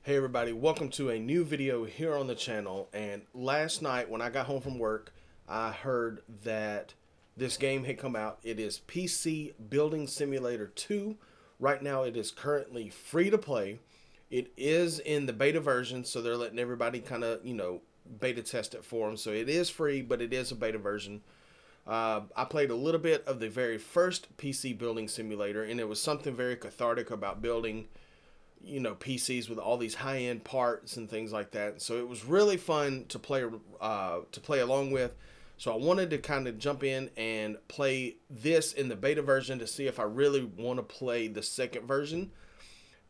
Hey everybody, welcome to a new video here on the channel. And last night when I got home from work, I heard that this game had come out. It is PC Building Simulator 2. Right now it is currently free to play. It is in the beta version, so they're letting everybody kind of, beta test it for them. So it is free, but it is a beta version. I played a little bit of the very first PC Building Simulator, and it was something very cathartic about building PCs with all these high-end parts and things like that. So it was really fun to play along with. So I wanted to kind of jump in and play this in the beta version to see if I really want to play the second version.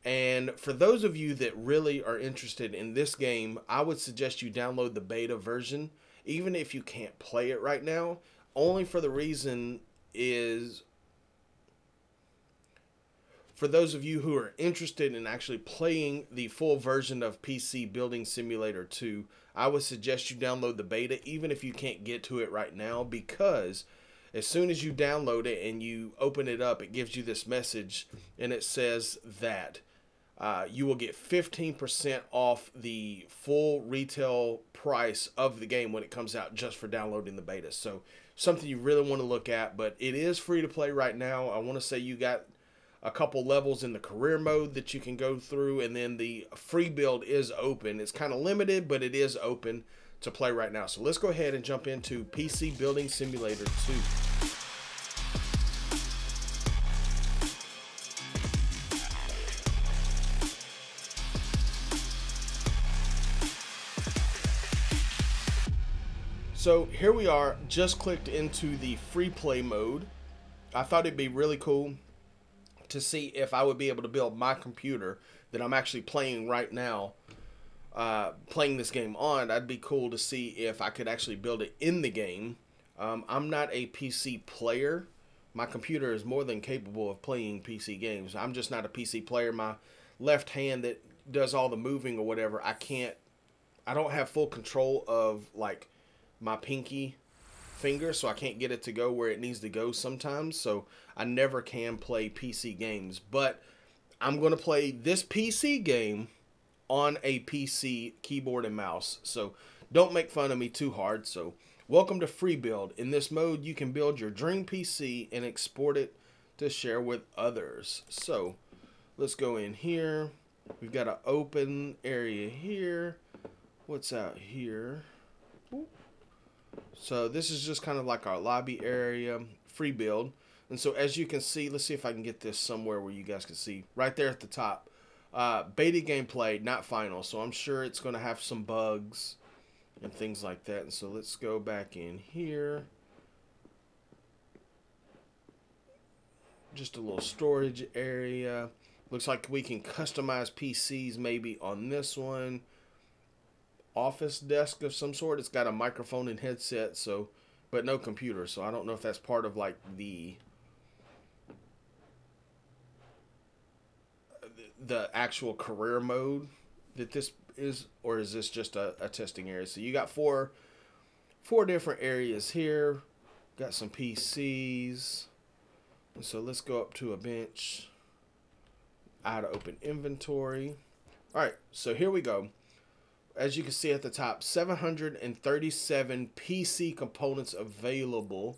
And for those of you that really are interested in this game, I would suggest you download the beta version, even if you can't play it right now. Only for the reason is, for those of you who are interested in actually playing the full version of PC Building Simulator 2, I would suggest you download the beta even if you can't get to it right now, because as soon as you download it and you open it up, it gives you this message and it says that you will get 15% off the full retail price of the game when it comes out, just for downloading the beta. So something you really want to look at, but it is free to play right now. I want to say you got a couple levels in the career mode that you can go through, and then the free build is open. It's kind of limited, but it is open to play right now. So let's go ahead and jump into PC Building Simulator 2. So here we are, just clicked into the free play mode. I thought it'd be really cool to see if I would be able to build my computer that I'm actually playing right now, playing this game on. That'd be cool to see if I could actually build it in the game. I'm not a PC player. My computer is more than capable of playing PC games. I'm just not a PC player. My left hand that does all the moving or whatever, I don't have full control of like my pinky finger, so I can't get it to go where it needs to go sometimes, so I never can play PC games. But I'm going to play this PC game on a PC keyboard and mouse, so don't make fun of me too hard. So welcome to Free Build. In this mode you can build your dream PC and export it to share with others. So let's go in here. We've got an open area here. What's out here? Ooh. So this is just kind of like our lobby area, free build. And so as you can see, let's see if I can get this somewhere where you guys can see. Right there at the top, beta gameplay, not final. So I'm sure it's going to have some bugs and things like that. And so let's go back in here. Just a little storage area. Looks like we can customize PCs maybe on this one. Office desk of some sort. It's got a microphone and headset, so, but no computer, so I don't know if that's part of like the actual career mode that this is, or is this just a testing area? So you got four different areas here. Got some PCs, and so let's go up to a bench. How to open inventory. All right, so here we go. As you can see at the top, 737 PC components available.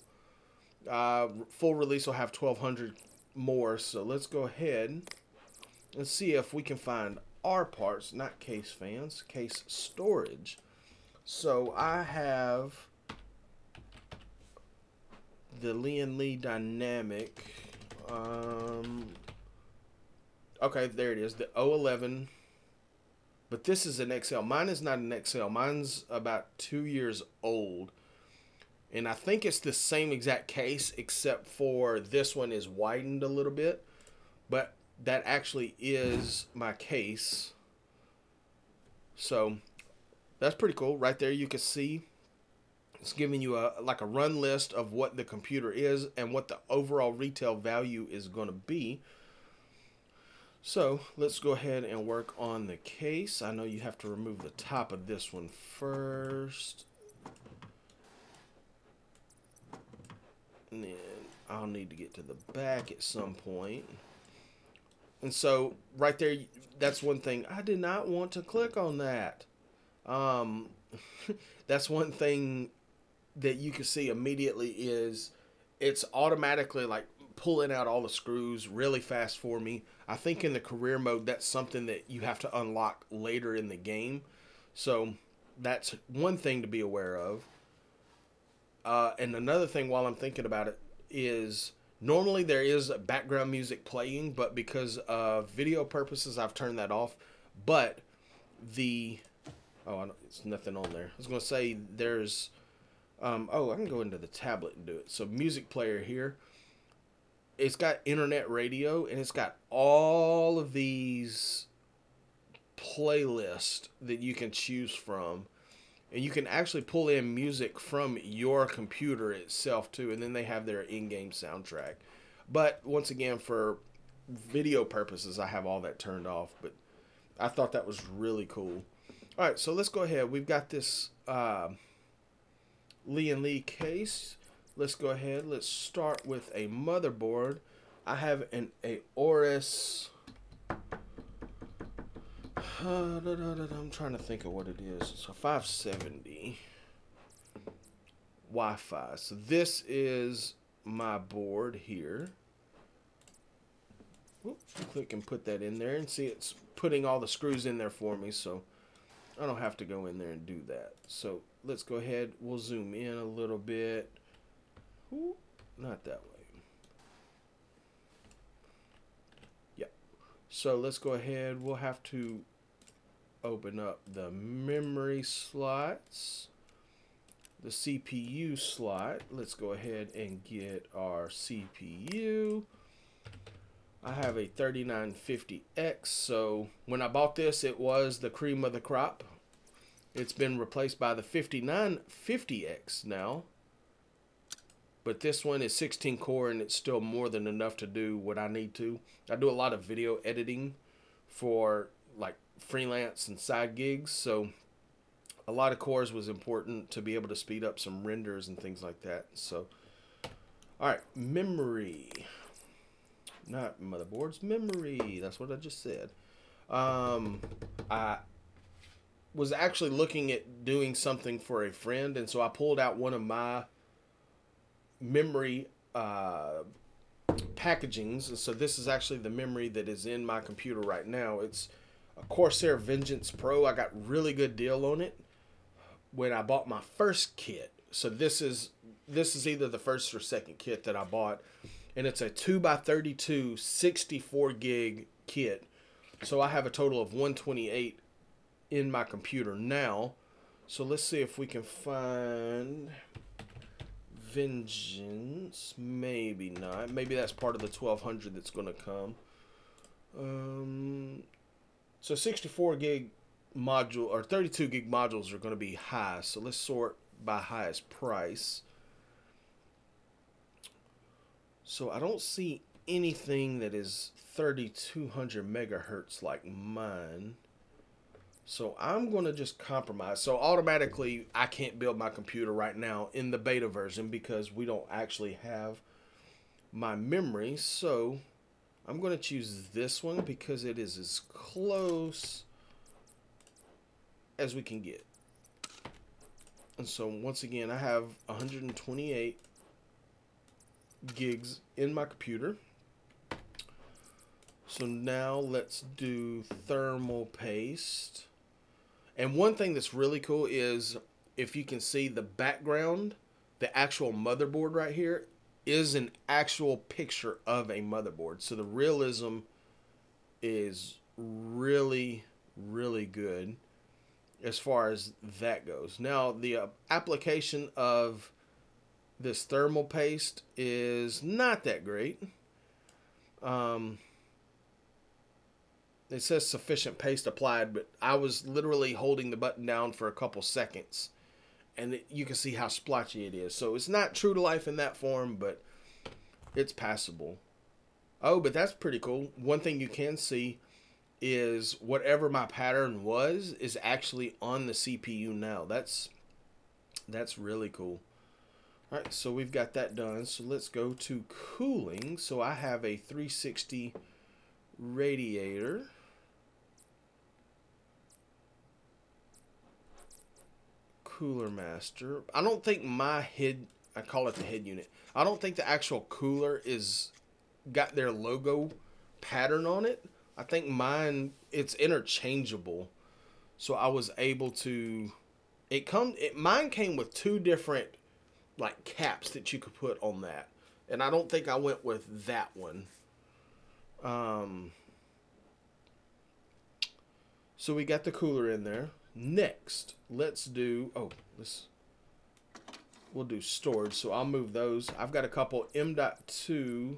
Full release will have 1,200 more. So let's go ahead and see if we can find our parts, not case fans, case storage. So I have the Lian Li Dynamic. Okay, there it is, the O11. But this is an XL. Mine is not an XL. Mine's about 2 years old. And I think it's the same exact case, except for this one is widened a little bit. But that actually is my case. So that's pretty cool. Right there you can see it's giving you like a run list of what the computer is and what the overall retail value is going to be. So let's go ahead and work on the case. I know you have to remove the top of this one first. And then I'll need to get to the back at some point. And so right there, that's one thing. I did not want to click on that. Um, that's one thing that you can see immediately is it's automatically like pulling out all the screws really fast for me. I think in the career mode, that's something that you have to unlock later in the game. So that's one thing to be aware of. And another thing while I'm thinking about it is normally there is background music playing, but because of video purposes, I've turned that off. But the it's nothing on there. I was gonna say there's I can go into the tablet and do it. So music player here. It's got internet radio and it's got all of these playlists that you can choose from. And you can actually pull in music from your computer itself too. And then they have their in-game soundtrack. But once again, for video purposes, I have all that turned off. But I thought that was really cool. All right, so let's go ahead. We've got this Lian Li case. Let's go ahead. Let's start with a motherboard. I have an Aorus. I'm trying to think of what it is. So 570 Wi-Fi. So this is my board here. Click and put that in there and see it's putting all the screws in there for me. So I don't have to go in there and do that. So let's go ahead. We'll zoom in a little bit. Ooh, not that way. Yep. So let's go ahead. We'll have to open up the memory slots, the CPU slot. Let's go ahead and get our CPU. I have a 3950X, so when I bought this, it was the cream of the crop. It's been replaced by the 5950X now. But this one is 16 core and it's still more than enough to do what I need to. I do a lot of video editing for like freelance and side gigs, so a lot of cores was important to be able to speed up some renders and things like that. So, all right, memory. Not motherboards, memory. That's what I just said. I was actually looking at doing something for a friend, and so I pulled out one of my memory packagings. So this is actually the memory that is in my computer right now. It's a Corsair Vengeance Pro. I got really good deal on it when I bought my first kit. So this is either the first or second kit that I bought, and it's a 2x32 64 gig kit. So I have a total of 128 in my computer now. So let's see if we can find Vengeance. Maybe not. Maybe that's part of the 1200 that's going to come. So 64 gig module or 32 gig modules are going to be high. So let's sort by highest price. So I don't see anything that is 3200 megahertz like mine. So I'm going to just compromise. So automatically I can't build my computer right now in the beta version because we don't actually have my memory. So I'm going to choose this one because it is as close as we can get. And so once again, I have 128 gigs in my computer. So now let's do thermal paste. And one thing that's really cool is if you can see the background, the actual motherboard right here is an actual picture of a motherboard. So the realism is really, really good as far as that goes. Now, the application of this thermal paste is not that great. It says sufficient paste applied, but I was literally holding the button down for a couple seconds, and you can see how splotchy it is. So it's not true to life in that form, but it's passable. Oh, but that's pretty cool. One thing you can see is whatever my pattern was is actually on the CPU now. That's really cool. All right, so we've got that done. So let's go to cooling. So I have a 360 radiator, cooler master. I don't think my head, I call it the head unit, I don't think the actual cooler is got their logo pattern on it. I think mine, it's interchangeable. So I was able to, mine came with two different like caps that you could put on that. And I don't think I went with that one. So we got the cooler in there. Next, let's do, we'll do storage. So I'll move those. I've got a couple M.2.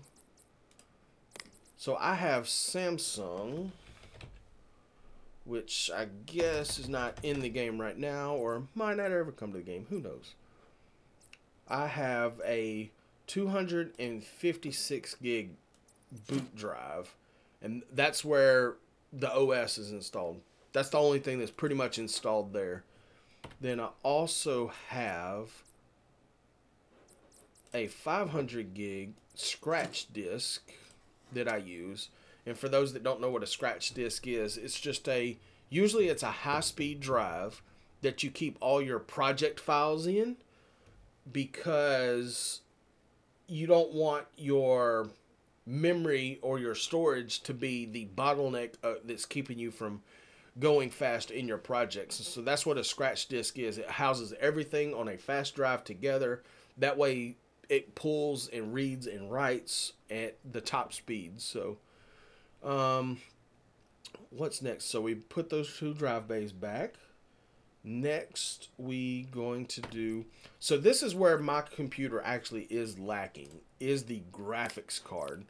So I have Samsung, which I guess is not in the game right now, or might not ever come to the game. Who knows? I have a 256 gig boot drive, and that's where the OS is installed. That's the only thing that's pretty much installed there. Then I also have a 500 gig scratch disk that I use. And for those that don't know what a scratch disk is, it's just usually it's a high-speed drive that you keep all your project files in, because you don't want your memory or your storage to be the bottleneck that's keeping you from going fast in your projects. So that's what a scratch disk is. It houses everything on a fast drive together. That way it pulls and reads and writes at the top speed. So what's next? So we put those two drive bays back. Next, we going to do, so this is where my computer actually is lacking, is the graphics card.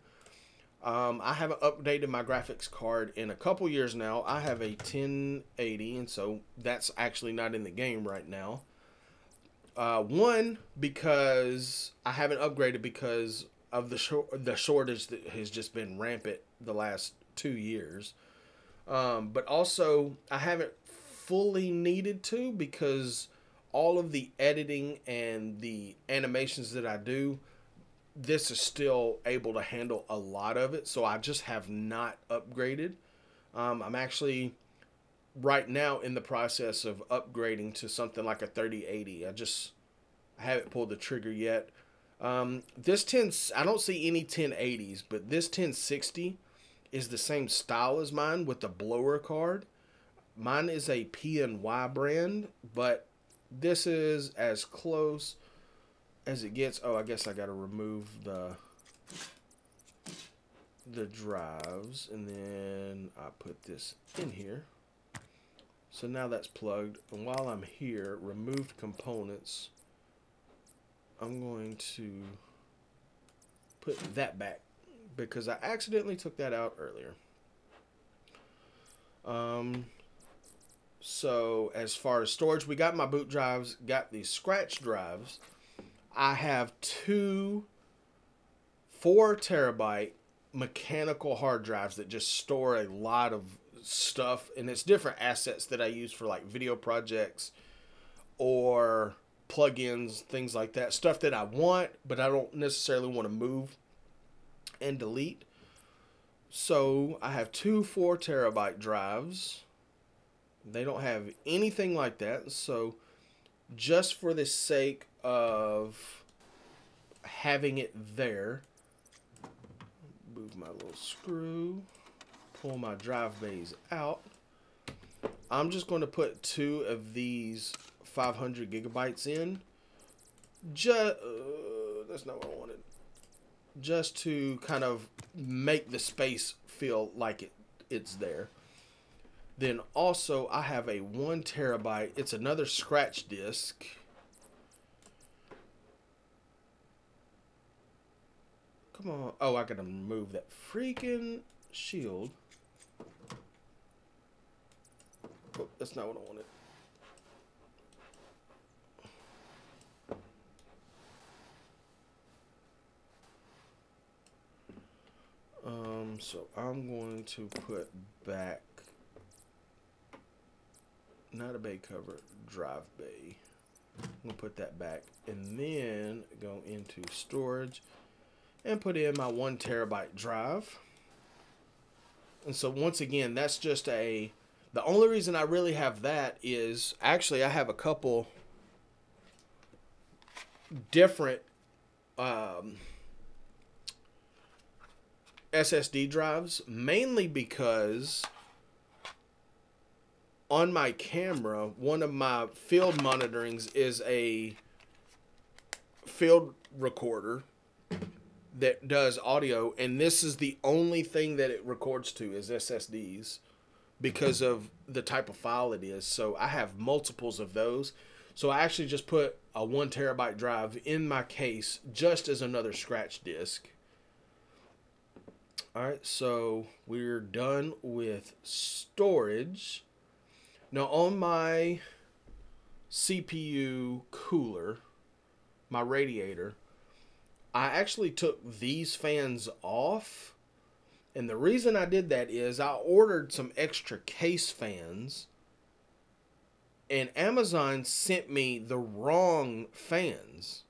I haven't updated my graphics card in a couple years now. I have a 1080, and so that's actually not in the game right now. One, because I haven't upgraded because of the shortage that has just been rampant the last 2 years. But also, I haven't fully needed to, because all of the editing and the animations that I do, this is still able to handle a lot of it. So I just have not upgraded. I'm actually right now in the process of upgrading to something like a 3080. I haven't pulled the trigger yet. This I don't see any 1080s, but this 1060 is the same style as mine with the blower card. Mine is a PNY brand, but this is as close as it gets. Oh, I guess I got to remove the drives, and then I put this in here. So now that's plugged, and while I'm here, removed components, I'm going to put that back because I accidentally took that out earlier. So as far as storage, we got my boot drives, got these scratch drives. I have two 4 terabyte mechanical hard drives that just store a lot of stuff, and it's different assets that I use for like video projects or plugins, things like that. Stuff that I want, but I don't necessarily want to move and delete. So I have two 4 terabyte drives. They don't have anything like that. So just for the sake of having it there, move my little screw, pull my drive bays out. I'm just going to put 2 of these 500 gigabytes in. That's not what I wanted. Just to kind of make the space feel like it's there. Then also I have a 1 terabyte. It's another scratch disk. Come on. Oh, I gotta move that freaking shield. Oh, that's not what I wanted. So I'm going to put back, not a bay cover, drive bay. I'm going to put that back and then go into storage and put in my 1 terabyte drive. And so once again, that's just the only reason I really have that is actually I have a couple different SSD drives, mainly because on my camera, one of my field monitorings is a field recorder that does audio, and this is the only thing that it records to is SSDs because of the type of file it is. So I have multiples of those. So I actually just put a 1 terabyte drive in my case just as another scratch disk. All right, so we're done with storage. Now on my CPU cooler, my radiator, I actually took these fans off. And the reason I did that is I ordered some extra case fans and Amazon sent me the wrong fans.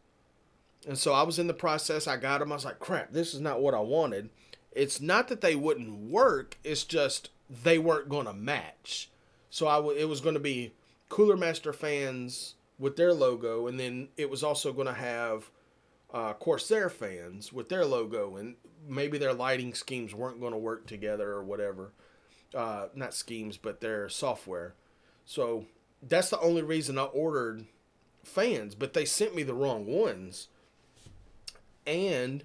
And so I was in the process, I got them, I was like, crap, this is not what I wanted. It's not that they wouldn't work, it's just they weren't going to match. So it was going to be Cooler Master fans with their logo, and then it was also going to have Corsair fans with their logo, and maybe their lighting schemes weren't going to work together or whatever. Not schemes, but their software. So that's the only reason I ordered fans, but they sent me the wrong ones. And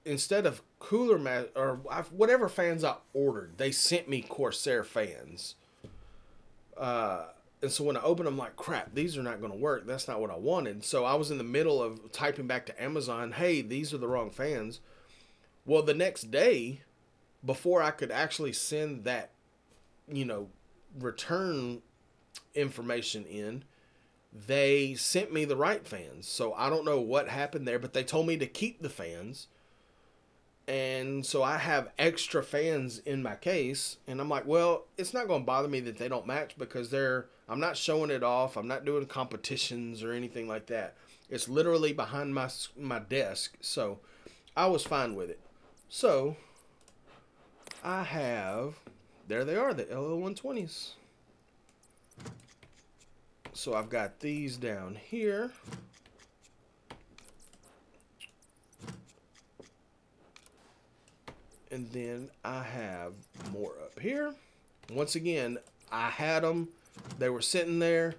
instead of or whatever fans I ordered, they sent me Corsair fans. And so when I opened them, I'm like, crap, these are not going to work. That's not what I wanted. So I was in the middle of typing back to Amazon, hey, these are the wrong fans. Well, the next day, before I could actually send that, return information in, they sent me the right fans. So I don't know what happened there, but they told me to keep the fans. And so I have extra fans in my case, and I'm like, well, it's not going to bother me that they don't match because I'm not showing it off. I'm not doing competitions or anything like that. It's literally behind my desk, so I was fine with it. So there they are, the LL120s. So I've got these down here. And then I have more up here. Once again, I had them. They were sitting there.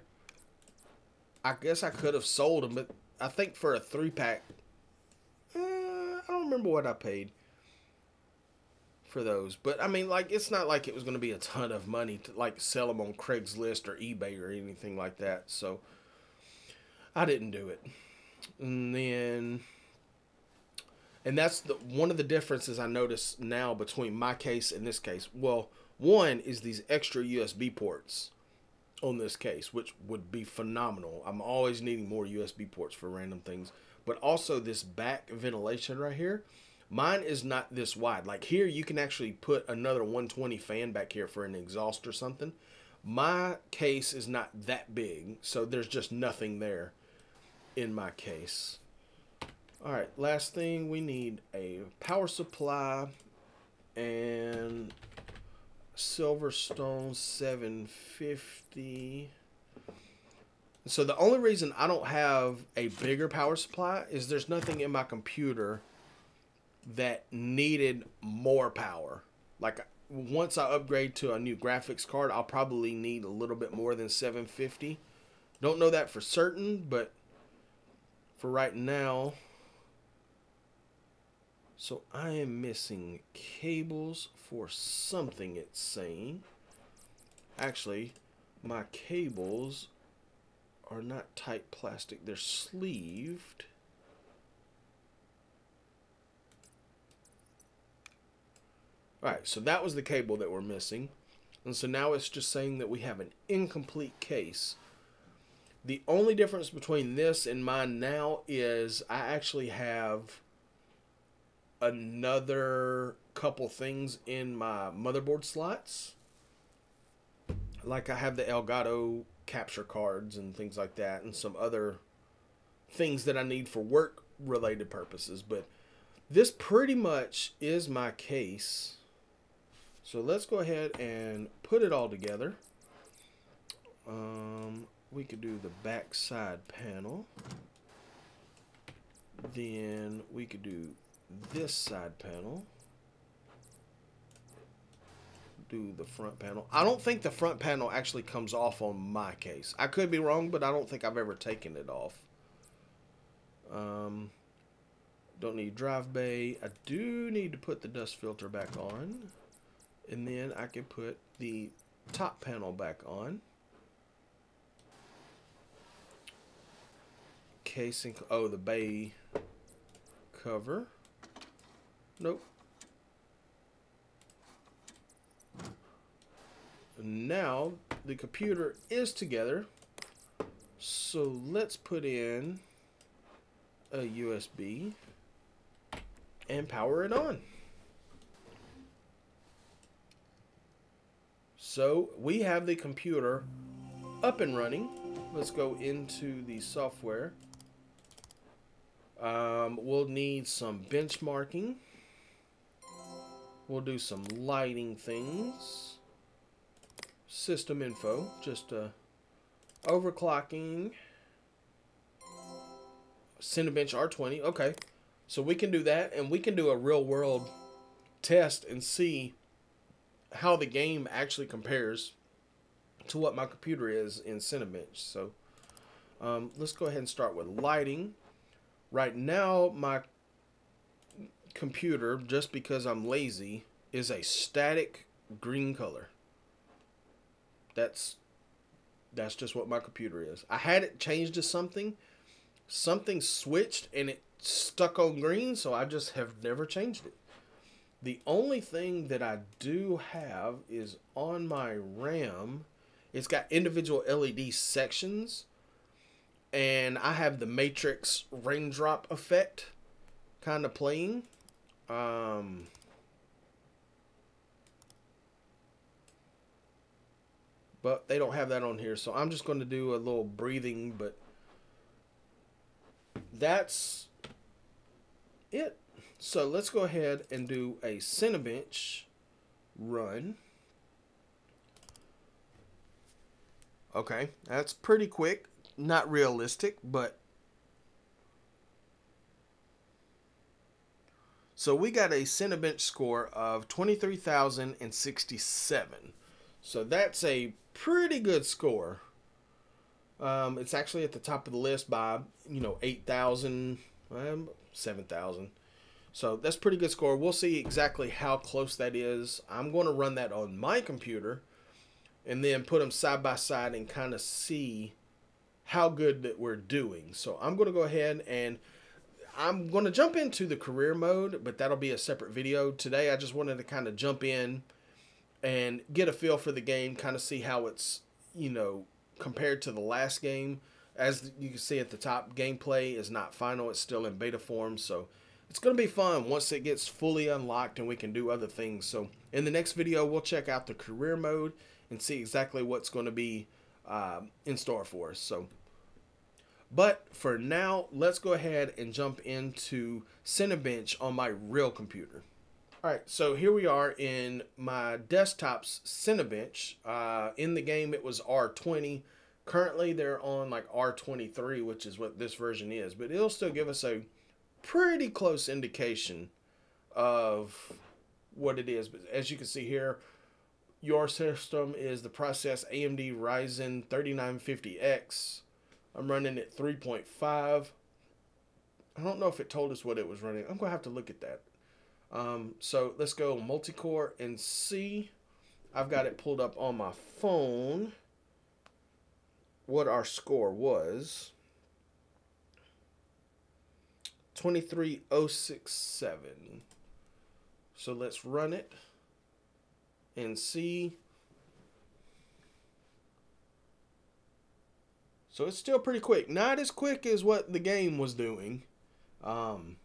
I guess I could have sold them, but I think for a 3-pack, I don't remember what I paid for those. But, I mean, it's not like it was going to be a ton of money to, sell them on Craigslist or eBay or anything like that. So, I didn't do it. And that's one of the differences I notice now between my case and this case. Well, one is these extra USB ports on this case, which would be phenomenal. I'm always needing more USB ports for random things. But also this back ventilation right here. Mine is not this wide. Like here, you can actually put another 120 fan back here for an exhaust or something. My case is not that big, so there's just nothing there in my case. All right, last thing, we need a power supply and Silverstone 750. So the only reason I don't have a bigger power supply is there's nothing in my computer that needed more power. Like once I upgrade to a new graphics card, I'll probably need a little bit more than 750. Don't know that for certain, but for right now. So I am missing cables for something, it's saying. Actually, my cables are not tight plastic, they're sleeved. Alright, so that was the cable that we're missing. And so now it's just saying that we have an incomplete case. The only difference between this and mine now is I actually have another couple things in my motherboard slots. Like I have the Elgato capture cards and things like that, and some other things that I need for work related purposes. But this pretty much is my case. So let's go ahead and put it all together. We could do the back side panel. Then we could do this side panel. Do the front panel. I don't think the front panel actually comes off on my case. I could be wrong, but I don't think I've ever taken it off. Don't need drive bay. I do need to put the dust filter back on. And then I can put the top panel back on. Casing. Oh, the bay cover. Nope. Now the computer is together. So let's put in a USB and power it on. So we have the computer up and running. Let's go into the software. We'll need some benchmarking. We'll do some lighting things. System info, just overclocking. Cinebench R20. Okay, so we can do that, and we can do a real world test and see how the game actually compares to what my computer is in Cinebench. So let's go ahead and start with lighting. Right now my computer, just because I'm lazy, is a static green color. That's just what my computer is. I had it changed to something switched and it stuck on green, so I just have never changed it. The only thing that I do have is on my RAM, it's got individual LED sections, and I have the Matrix raindrop effect kind of playing. But they don't have that on here, so I'm just going to do a little breathing, but that's it. So let's go ahead and do a Cinebench run. Okay, that's pretty quick. Not realistic, but... So we got a Cinebench score of 23,067. So that's a pretty good score. It's actually at the top of the list by, 8,000, 7,000. So that's a pretty good score. We'll see exactly how close that is. I'm going to run that on my computer and then put them side by side and kind of see how good that we're doing. So I'm going to go ahead and I'm going to jump into the career mode, but that'll be a separate video. Today I just wanted to kind of jump in and get a feel for the game, kind of see how it's, compared to the last game. As you can see at the top, gameplay is not final. It's still in beta form, so it's going to be fun once it gets fully unlocked and we can do other things. So in the next video, we'll check out the career mode and see exactly what's going to be in store for us. But for now, let's go ahead and jump into Cinebench on my real computer. Alright, so here we are in my desktop's Cinebench. In the game, it was R20. Currently, they're on like R23, which is what this version is. But it'll still give us a pretty close indication of what it is. But as you can see here, your system is the process AMD Ryzen 3950X. I'm running at 3.5. I don't know if it told us what it was running. I'm going to have to look at that. So let's go multi-core and see. I've got it pulled up on my phone what our score was. 23,067. So let's run it and see. So it's still pretty quick. Not as quick as what the game was doing. And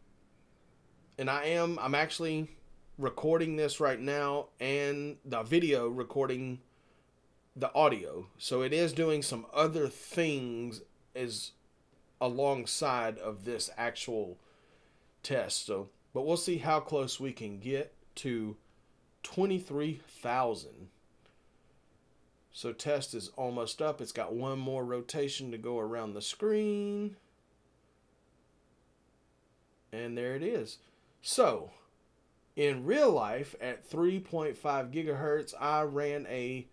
I'm actually recording this right now and the video recording the audio. So it is doing some other things as alongside of this actual test. So, but we'll see how close we can get to 23,000. So test is almost up. It's got one more rotation to go around the screen. And there it is. So in real life at 3.5 gigahertz, I ran a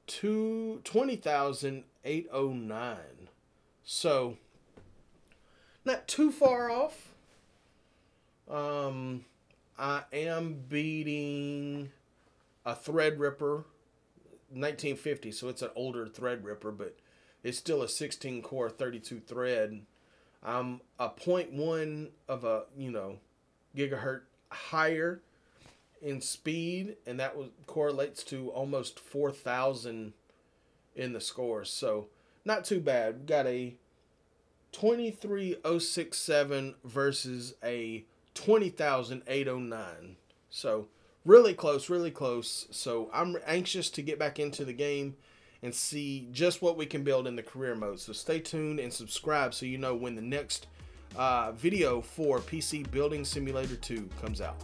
20,809. So not too far off. I am beating a Threadripper 1950, so it's an older Threadripper, but it's still a 16 core 32 thread. I'm a 0.1 of a gigahertz higher in speed, and that correlates to almost 4,000 in the scores. So not too bad. We've got a 23,067 versus a 20,809. So really close, really close. So I'm anxious to get back into the game and see just what we can build in the career mode. So stay tuned and subscribe so you know when the next video for PC Building Simulator 2 comes out.